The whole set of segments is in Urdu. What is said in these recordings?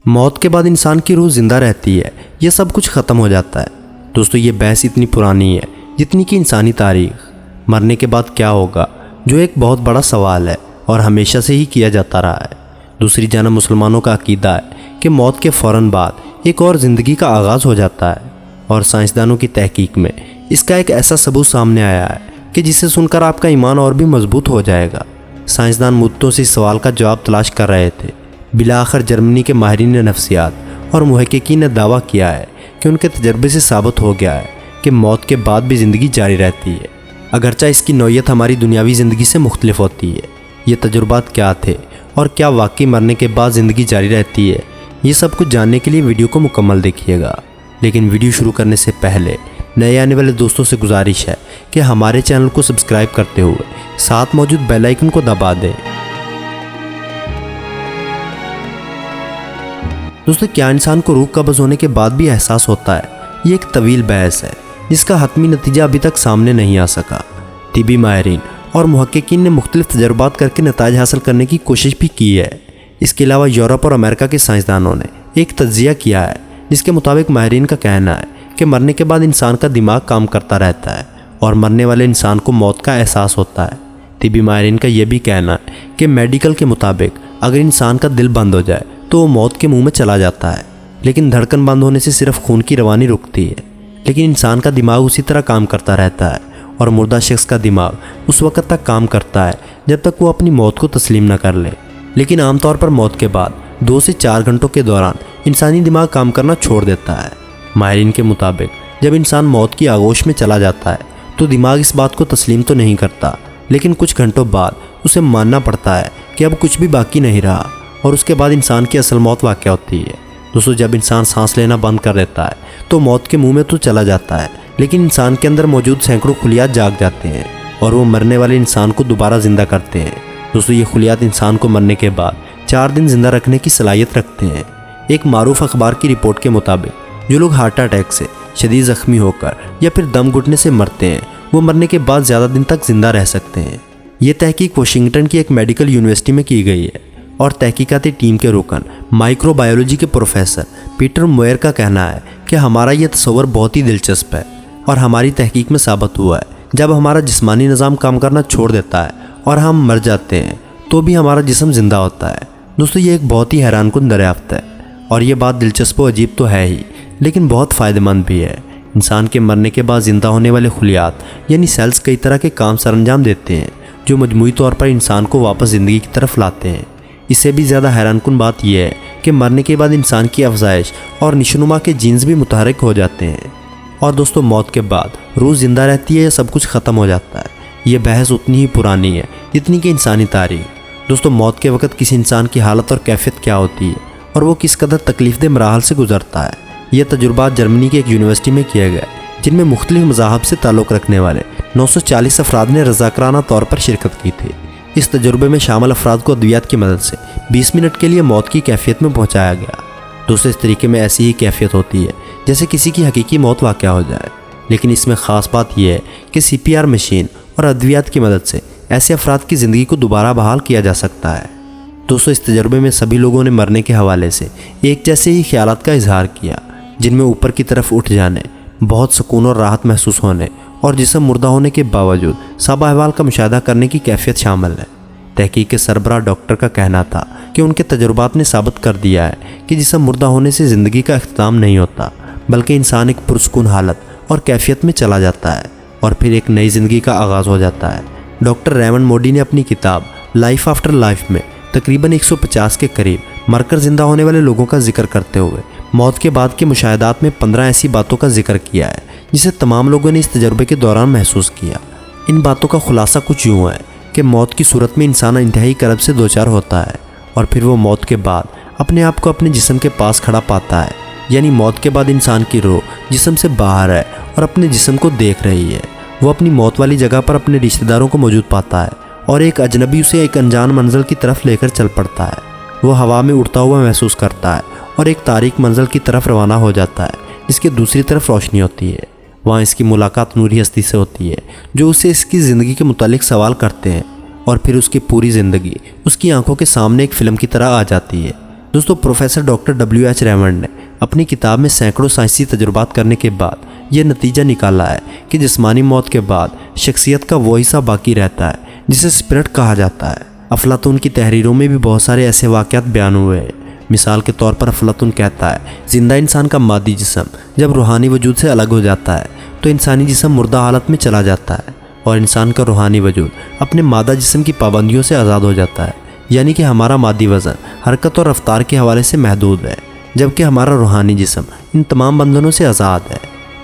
موت کے بعد انسان کی روح زندہ رہتی ہے یہ سب کچھ ختم ہو جاتا ہے۔ دوستو یہ بحث اتنی پرانی ہے جتنی کہ انسانی تاریخ۔ مرنے کے بعد کیا ہوگا جو ایک بہت بڑا سوال ہے اور ہمیشہ سے ہی کیا جاتا رہا ہے۔ دوسری جانب مسلمانوں کا عقیدہ ہے کہ موت کے فوراً بعد ایک اور زندگی کا آغاز ہو جاتا ہے، اور سائنسدانوں کی تحقیق میں اس کا ایک ایسا ثبوت سامنے آیا ہے کہ جسے سن کر آپ کا ایمان اور بھی مضبوط ہو جائے گا۔ سائنسدان مدتوں سے اس سوال کا جواب تلاش کر رہے تھے۔ بالآخر جرمنی کے ماہرین نفسیات اور محققین نے دعویٰ کیا ہے کہ ان کے تجربے سے ثابت ہو گیا ہے کہ موت کے بعد بھی زندگی جاری رہتی ہے، اگرچہ اس کی نوعیت ہماری دنیاوی زندگی سے مختلف ہوتی ہے۔ یہ تجربات کیا تھے اور کیا واقعی مرنے کے بعد زندگی جاری رہتی ہے، یہ سب کچھ جاننے کے لیے ویڈیو کو مکمل دیکھیے گا۔ لیکن ویڈیو شروع کرنے سے پہلے نئے آنے والے دوستوں سے گزارش ہے کہ ہمارے چینل کو سبسکرائب کرتے ہوئے ساتھ موجود بیل آئیکن کو دبا دیں۔ دوستو کیا انسان کو روح قبض ہونے کے بعد بھی احساس ہوتا ہے؟ یہ ایک طویل بحث ہے جس کا حتمی نتیجہ ابھی تک سامنے نہیں آ سکا۔ طبی ماہرین اور محققین نے مختلف تجربات کر کے نتائج حاصل کرنے کی کوشش بھی کی ہے۔ اس کے علاوہ یورپ اور امریکہ کے سائنسدانوں نے ایک تجزیہ کیا ہے جس کے مطابق ماہرین کا کہنا ہے کہ مرنے کے بعد انسان کا دماغ کام کرتا رہتا ہے اور مرنے والے انسان کو موت کا احساس ہوتا ہے۔ طبی ماہرین کا یہ بھی کہنا ہے کہ میڈیکل کے مطابق اگر انسان کا دل بند ہو جائے تو وہ موت کے منہ میں چلا جاتا ہے، لیکن دھڑکن بند ہونے سے صرف خون کی روانی رکتی ہے، لیکن انسان کا دماغ اسی طرح کام کرتا رہتا ہے، اور مردہ شخص کا دماغ اس وقت تک کام کرتا ہے جب تک وہ اپنی موت کو تسلیم نہ کر لے۔ لیکن عام طور پر موت کے بعد 2 سے 4 گھنٹوں کے دوران انسانی دماغ کام کرنا چھوڑ دیتا ہے۔ ماہرین کے مطابق جب انسان موت کی آغوش میں چلا جاتا ہے تو دماغ اس بات کو تسلیم تو نہیں کرتا، لیکن کچھ گھنٹوں بعد اسے ماننا پڑتا ہے کہ اب کچھ بھی باقی نہیں رہا، اور اس کے بعد انسان کی اصل موت واقع ہوتی ہے۔ دوستو جب انسان سانس لینا بند کر دیتا ہے تو موت کے منہ میں تو چلا جاتا ہے، لیکن انسان کے اندر موجود سینکڑوں خلیات جاگ جاتے ہیں اور وہ مرنے والے انسان کو دوبارہ زندہ کرتے ہیں۔ دوستو یہ خلیات انسان کو مرنے کے بعد 4 دن زندہ رکھنے کی صلاحیت رکھتے ہیں۔ ایک معروف اخبار کی رپورٹ کے مطابق جو لوگ ہارٹ اٹیک سے شدید زخمی ہو کر یا پھر دم گھٹنے سے مرتے ہیں وہ مرنے کے بعد زیادہ دن تک زندہ رہ سکتے ہیں۔ یہ تحقیق واشنگٹن کی ایک میڈیکل یونیورسٹی میں کی گئی ہے، اور تحقیقاتی ٹیم کے رکن مائکرو بایولوجی کے پروفیسر پیٹر موئر کا کہنا ہے کہ ہمارا یہ تصور بہت ہی دلچسپ ہے اور ہماری تحقیق میں ثابت ہوا ہے جب ہمارا جسمانی نظام کام کرنا چھوڑ دیتا ہے اور ہم مر جاتے ہیں تو بھی ہمارا جسم زندہ ہوتا ہے۔ دوستو یہ ایک بہت ہی حیران کن دریافت ہے، اور یہ بات دلچسپ و عجیب تو ہے ہی لیکن بہت فائدہ مند بھی ہے۔ انسان کے مرنے کے بعد زندہ ہونے والے خلیات یعنی سیلز کئی طرح کے کام سر انجام دیتے ہیں جو مجموعی طور پر انسان کو واپس زندگی کی طرف لاتے ہیں۔ اس سے بھی زیادہ حیران کن بات یہ ہے کہ مرنے کے بعد انسان کی افزائش اور نشوونما کے جینز بھی متحرک ہو جاتے ہیں۔ اور دوستو موت کے بعد روح زندہ رہتی ہے یا سب کچھ ختم ہو جاتا ہے؟ یہ بحث اتنی ہی پرانی ہے جتنی کہ انسانی تاریخ۔ دوستو موت کے وقت کسی انسان کی حالت اور کیفیت کیا ہوتی ہے اور وہ کس قدر تکلیف دہ مراحل سے گزرتا ہے؟ یہ تجربات جرمنی کی ایک یونیورسٹی میں کیے گئے جن میں مختلف مذاہب سے تعلق رکھنے والے 940 افراد نے رضاکارانہ طور پر شرکت کی تھی۔ اس تجربے میں شامل افراد کو ادویات کی مدد سے 20 منٹ کے لیے موت کی کیفیت میں پہنچایا گیا۔ دوسرے اس طریقے میں ایسی ہی کیفیت ہوتی ہے جیسے کسی کی حقیقی موت واقع ہو جائے، لیکن اس میں خاص بات یہ ہے کہ CPR مشین اور ادویات کی مدد سے ایسے افراد کی زندگی کو دوبارہ بحال کیا جا سکتا ہے۔ دوستو اس تجربے میں سبھی لوگوں نے مرنے کے حوالے سے ایک جیسے ہی خیالات کا اظہار کیا، جن میں اوپر کی طرف اٹھ جانے، بہت سکون اور راحت محسوس ہونے اور جسم مردہ ہونے کے باوجود صحبہ احوال کا مشاہدہ کرنے کی کیفیت شامل ہے۔ تحقیق کے سربراہ ڈاکٹر کا کہنا تھا کہ ان کے تجربات نے ثابت کر دیا ہے کہ جسم مردہ ہونے سے زندگی کا اختتام نہیں ہوتا، بلکہ انسان ایک پرسکون حالت اور کیفیت میں چلا جاتا ہے اور پھر ایک نئی زندگی کا آغاز ہو جاتا ہے۔ ڈاکٹر ریمنڈ موڈی نے اپنی کتاب لائف آفٹر لائف میں تقریباً 150 کے قریب مر کر زندہ ہونے والے لوگوں کا ذکر کرتے ہوئے موت کے بعد کے مشاہدات میں 15 ایسی باتوں کا ذکر کیا ہے جسے تمام لوگوں نے اس تجربے کے دوران محسوس کیا۔ ان باتوں کا خلاصہ کچھ یوں ہے کہ موت کی صورت میں انسان انتہائی کرب سے دوچار ہوتا ہے، اور پھر وہ موت کے بعد اپنے آپ کو اپنے جسم کے پاس کھڑا پاتا ہے، یعنی موت کے بعد انسان کی روح جسم سے باہر ہے اور اپنے جسم کو دیکھ رہی ہے۔ وہ اپنی موت والی جگہ پر اپنے رشتہ داروں کو موجود پاتا ہے اور ایک اجنبی اسے ایک انجان منزل کی طرف لے کر چل پڑتا ہے۔ وہ ہوا میں اڑتا ہوا محسوس کرتا ہے اور ایک تاریک منزل کی طرف روانہ ہو جاتا ہے جس کے دوسری طرف روشنی ہوتی ہے۔ وہاں اس کی ملاقات نوری ہستی سے ہوتی ہے جو اسے اس کی زندگی کے متعلق سوال کرتے ہیں، اور پھر اس کی پوری زندگی اس کی آنکھوں کے سامنے ایک فلم کی طرح آ جاتی ہے۔ دوستو پروفیسر ڈاکٹر WH ریمنڈ نے اپنی کتاب میں سینکڑوں سائنسی تجربات کرنے کے بعد یہ نتیجہ نکالا ہے کہ جسمانی موت کے بعد شخصیت کا وہ حصہ باقی رہتا ہے جسے اسپرٹ کہا جاتا ہے۔ افلاطون کی تحریروں میں بھی بہت سارے ایسے واقعات بیان ہوئے ہیں۔ مثال کے طور پر افلاطون کہتا ہے زندہ انسان کا مادی جسم جب روحانی وجود سے الگ ہو جاتا ہے تو انسانی جسم مردہ حالت میں چلا جاتا ہے اور انسان کا روحانی وجود اپنے مادہ جسم کی پابندیوں سے آزاد ہو جاتا ہے، یعنی کہ ہمارا مادی وزن حرکت اور رفتار کے حوالے سے محدود ہے، جبکہ ہمارا روحانی جسم ان تمام بندھنوں سے آزاد ہے۔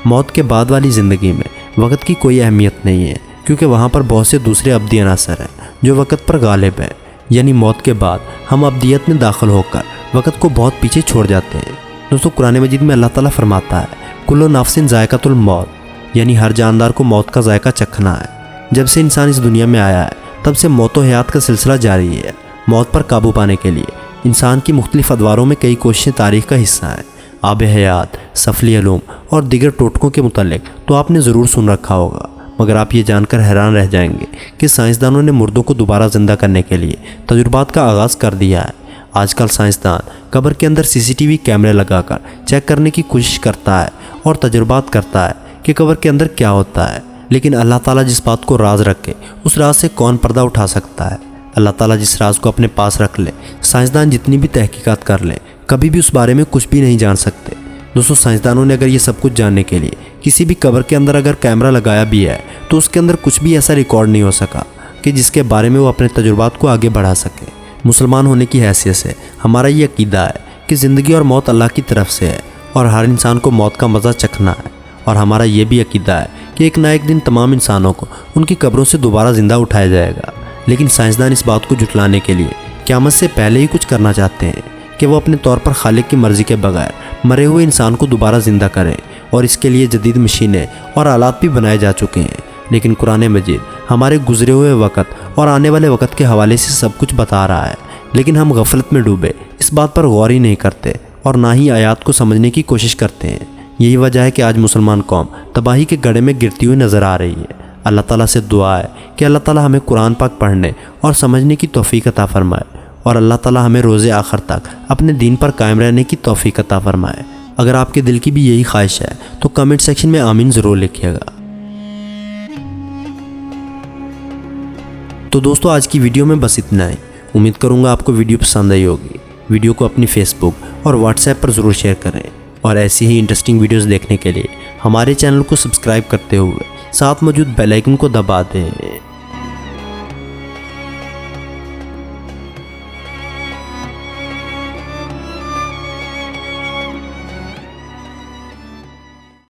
موت کے بعد والی زندگی میں وقت کی کوئی اہمیت نہیں ہے، کیونکہ وہاں پر بہت سے دوسرے ابدی عناصر ہیں جو وقت پر غالب ہیں، یعنی موت کے بعد ہم ابدیت میں داخل ہو کر وقت کو بہت پیچھے چھوڑ جاتے ہیں۔ دوستو قرآن مجید میں اللہ تعالیٰ فرماتا ہے کل نفس ذائقۃ الموت، یعنی ہر جاندار کو موت کا ذائقہ چکھنا ہے۔ جب سے انسان اس دنیا میں آیا ہے تب سے موت و حیات کا سلسلہ جاری ہے۔ موت پر قابو پانے کے لیے انسان کی مختلف ادواروں میں کئی کوششیں تاریخ کا حصہ ہیں۔ آب حیات، سفلی علوم اور دیگر ٹوٹکوں کے متعلق تو آپ نے ضرور سن رکھا ہوگا، مگر آپ یہ جان کر حیران رہ جائیں گے کہ سائنسدانوں نے مردوں کو دوبارہ زندہ کرنے کے لیے تجربات کا آغاز کر دیا ہے۔ آج کل سائنسدان قبر کے اندر CCTV کیمرے لگا کر چیک کرنے کی کوشش کرتا ہے اور تجربات کرتا ہے کہ قبر کے اندر کیا ہوتا ہے، لیکن اللہ تعالیٰ جس بات کو راز رکھے اس راز سے کون پردہ اٹھا سکتا ہے؟ اللہ تعالیٰ جس راز کو اپنے پاس رکھ لے، سائنسدان جتنی بھی تحقیقات کر لیں کبھی بھی اس بارے میں کچھ بھی نہیں جان سکتے۔ دوستو سائنسدانوں نے اگر یہ سب کچھ جاننے کے لیے کسی بھی قبر کے اندر اگر کیمرہ لگایا بھی ہے تو اس کے اندر کچھ بھی ایسا ریکارڈ نہیں ہو سکا کہ جس کے بارے میں وہ اپنے تجربات کو آگے بڑھا سکے۔ مسلمان ہونے کی حیثیت سے ہمارا یہ عقیدہ ہے کہ زندگی اور موت اللہ کی طرف سے ہے اور ہر انسان کو موت کا مزہ چکھنا ہے، اور ہمارا یہ بھی عقیدہ ہے کہ ایک نہ ایک دن تمام انسانوں کو ان کی قبروں سے دوبارہ زندہ اٹھایا جائے گا۔ لیکن سائنسدان اس بات کو جھٹلانے کے لیے قیامت سے پہلے ہی کچھ کرنا چاہتے ہیں کہ وہ اپنے طور پر خالق کی مرضی کے بغیر مرے ہوئے انسان کو دوبارہ زندہ کریں، اور اس کے لیے جدید مشینیں اور آلات بھی بنائے جا چکے ہیں۔ لیکن قرآن مجید ہمارے گزرے ہوئے وقت اور آنے والے وقت کے حوالے سے سب کچھ بتا رہا ہے، لیکن ہم غفلت میں ڈوبے اس بات پر غور ہی نہیں کرتے اور نہ ہی آیات کو سمجھنے کی کوشش کرتے ہیں۔ یہی وجہ ہے کہ آج مسلمان قوم تباہی کے گڑھے میں گرتی ہوئی نظر آ رہی ہے۔ اللہ تعالیٰ سے دعا ہے کہ اللہ تعالیٰ ہمیں قرآن پاک پڑھنے اور سمجھنے کی توفیق عطا فرمائے، اور اللہ تعالیٰ ہمیں روز آخر تک اپنے دین پر قائم رہنے کی توفیق عطا فرمائے۔ اگر آپ کے دل کی بھی یہی خواہش ہے تو کمنٹ سیکشن میں آمین ضرور لکھیے گا۔ تو دوستو آج کی ویڈیو میں بس اتنا ہی۔ امید کروں گا آپ کو ویڈیو پسند آئی ہوگی۔ ویڈیو کو اپنی فیس بک اور واٹس ایپ پر ضرور شیئر کریں، اور ایسی ہی انٹرسٹنگ ویڈیوز دیکھنے کے لیے ہمارے چینل کو سبسکرائب کرتے ہوئے ساتھ موجود بیل آئیکن کو دبا دیں۔